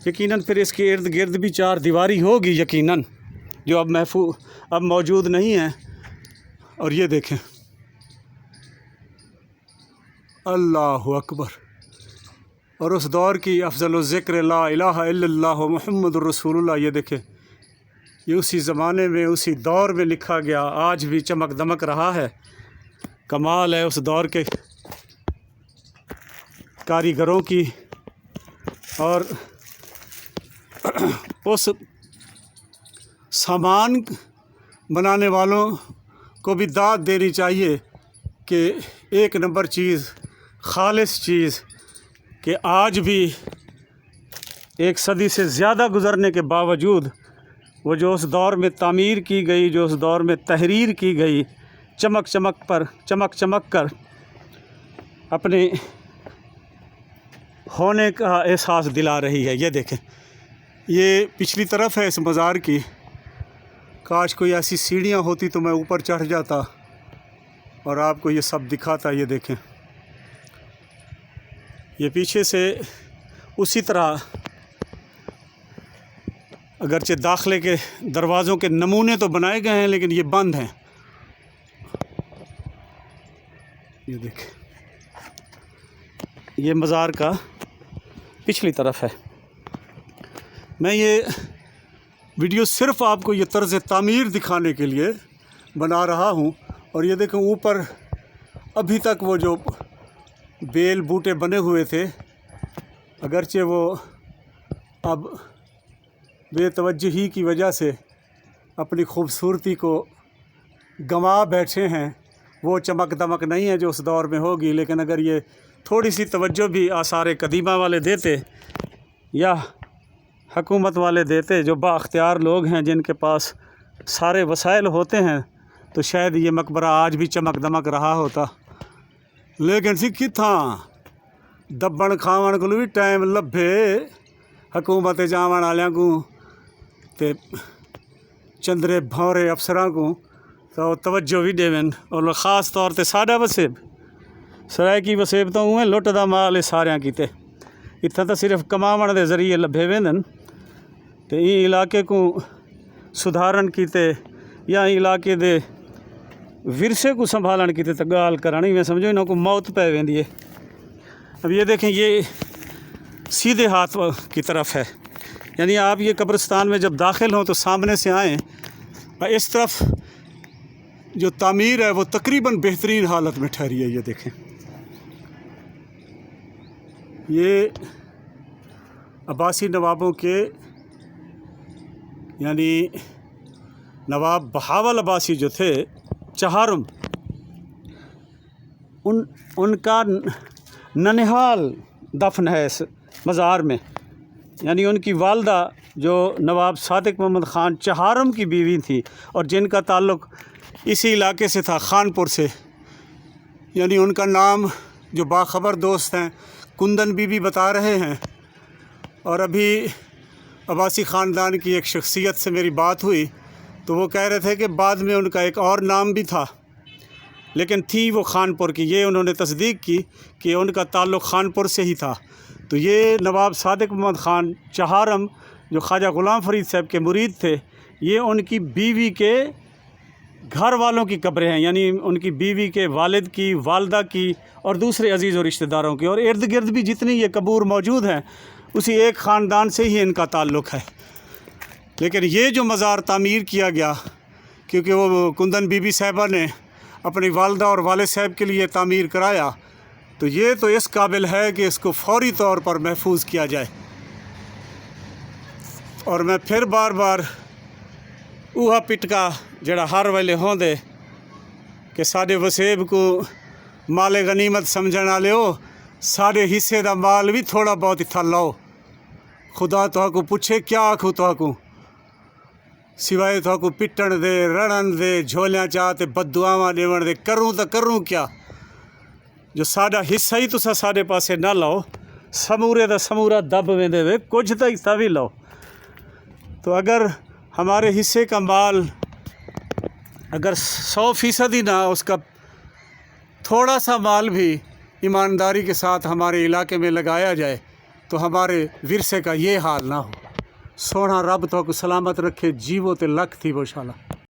یقیناً پھر اس کے ارد گرد بھی چار دیواری ہوگی یقیناً، جو اب موجود نہیں ہے۔ اور یہ دیکھیں، اللہ اکبر، اور اس دور کی افضل الذکر لا الہ الا اللہ محمد الرسول اللہ، یہ دیکھیں، یہ اسی زمانے میں اسی دور میں لکھا گیا، آج بھی چمک دمک رہا ہے۔ کمال ہے اس دور کے کاریگروں کی، اور اس سامان بنانے والوں کو بھی داد دینی چاہیے کہ ایک نمبر چیز، خالص چیز، کہ آج بھی ایک صدی سے زیادہ گزرنے کے باوجود وہ جو اس دور میں تعمیر کی گئی، جو اس دور میں تحریر کی گئی، چمک کر اپنے ہونے کا احساس دلا رہی ہے۔ یہ دیکھیں، یہ پچھلی طرف ہے اس مزار کی، کاش کوئی ایسی سیڑھیاں ہوتی تو میں اوپر چڑھ جاتا اور آپ کو یہ سب دکھاتا۔ یہ دیکھیں، یہ پیچھے سے اسی طرح اگرچہ داخلے کے دروازوں کے نمونے تو بنائے گئے ہیں لیکن یہ بند ہیں۔ یہ دیکھیں، یہ مزار کا پچھلی طرف ہے۔ میں یہ ویڈیو صرف آپ کو یہ طرز تعمیر دکھانے کے لیے بنا رہا ہوں۔ اور یہ دیکھیں، اوپر ابھی تک وہ جو بیل بوٹے بنے ہوئے تھے، اگرچہ وہ اب بے توجہی کی وجہ سے اپنی خوبصورتی کو گنوا بیٹھے ہیں، وہ چمک دمک نہیں ہے جو اس دور میں ہوگی۔ لیکن اگر یہ تھوڑی سی توجہ بھی آثار قدیمہ والے دیتے یا حکومت والے دیتے، جو با اختیار لوگ ہیں جن کے پاس سارے وسائل ہوتے ہیں، تو شاید یہ مقبرہ آج بھی چمک دمک رہا ہوتا۔ لیکن کتھاں دبن کھاون کو بھی ٹائم لبھے حکومت جاون والوں کو تے چندرے بھورے افسراں کو، تو توجہ بھی دیون۔ اور خاص طور تے ساڈا وسیب سرائکی وسیب تو اویں لٹ دا مال ہے ساریاں کیتے، اتنا تو صرف کماون دے ذریعے لبھے ویندن، تے این علاقے کو سدھارن کیتے یا علاقے دے ورثے کو سنبھالن کیتے تو گال کرانی میں سمجھو انہوں کو موت پہ ویندی ہے۔ اب یہ دیکھیں، یہ سیدھے ہاتھ کی طرف ہے، یعنی آپ یہ قبرستان میں جب داخل ہوں تو سامنے سے آئیں، اور اس طرف جو تعمیر ہے وہ تقریباً بہترین حالت میں ٹھہری ہے۔ یہ دیکھیں، یہ عباسی نوابوں کے، یعنی نواب بہاول عباسی جو تھے چہارم، ان کا ننہال دفن ہے اس مزار میں۔ یعنی ان کی والدہ جو نواب صادق محمد خان چہارم کی بیوی تھی، اور جن کا تعلق اسی علاقے سے تھا، خانپور سے، یعنی ان کا نام جو باخبر دوست ہیں کندن بی بی بتا رہے ہیں۔ اور ابھی عباسی خاندان کی ایک شخصیت سے میری بات ہوئی تو وہ کہہ رہے تھے کہ بعد میں ان کا ایک اور نام بھی تھا، لیکن تھی وہ خانپور کی۔ یہ انہوں نے تصدیق کی کہ ان کا تعلق خانپور سے ہی تھا۔ تو یہ نواب صادق محمد خان چہارم جو خواجہ غلام فرید صاحب کے مرید تھے، یہ ان کی بیوی کے گھر والوں کی قبریں ہیں، یعنی ان کی بیوی کے والد کی، والدہ کی، اور دوسرے عزیز و رشتہ داروں کی۔ اور ارد گرد بھی جتنی یہ قبور موجود ہیں اسی ایک خاندان سے ہی ان کا تعلق ہے۔ لیکن یہ جو مزار تعمیر کیا گیا، کیونکہ وہ کندن بی بی صاحبہ نے اپنی والدہ اور والد صاحب کے لیے تعمیر کرایا، تو یہ تو اس قابل ہے کہ اس کو فوری طور پر محفوظ کیا جائے۔ اور میں پھر بار بار اوہا پٹکا جڑا ہر ویلے ہوندے کہ ساڈے وسیب کو مال غنیمت سمجھن والے ہو، ساڈے حصے دا مال بھی تھوڑا بہت اتھا لاؤ۔ خدا تو کو پوچھے کیا آکھوں تو کو، سوائے تو کو پٹن دے، رڑن دے، جھولیاں چاہ تے بددعاواں دیون دے، کروں کیا؟ جو ساڈا حصہ ہی تسا ساڈے پاسے نہ لاؤ، سمورے دا سمورا دب ویندے وے، کچھ تا حصہ بھی لاؤ۔ تو اگر ہمارے حصے کا مال اگر 100% ہی نہ، اس کا تھوڑا سا مال بھی ایمانداری کے ساتھ ہمارے علاقے میں لگایا جائے تو ہمارے ورثے کا یہ حال نہ ہو۔ سونا رب تو کو سلامت رکھے، جیو تے لکھ تھی وہ شالا۔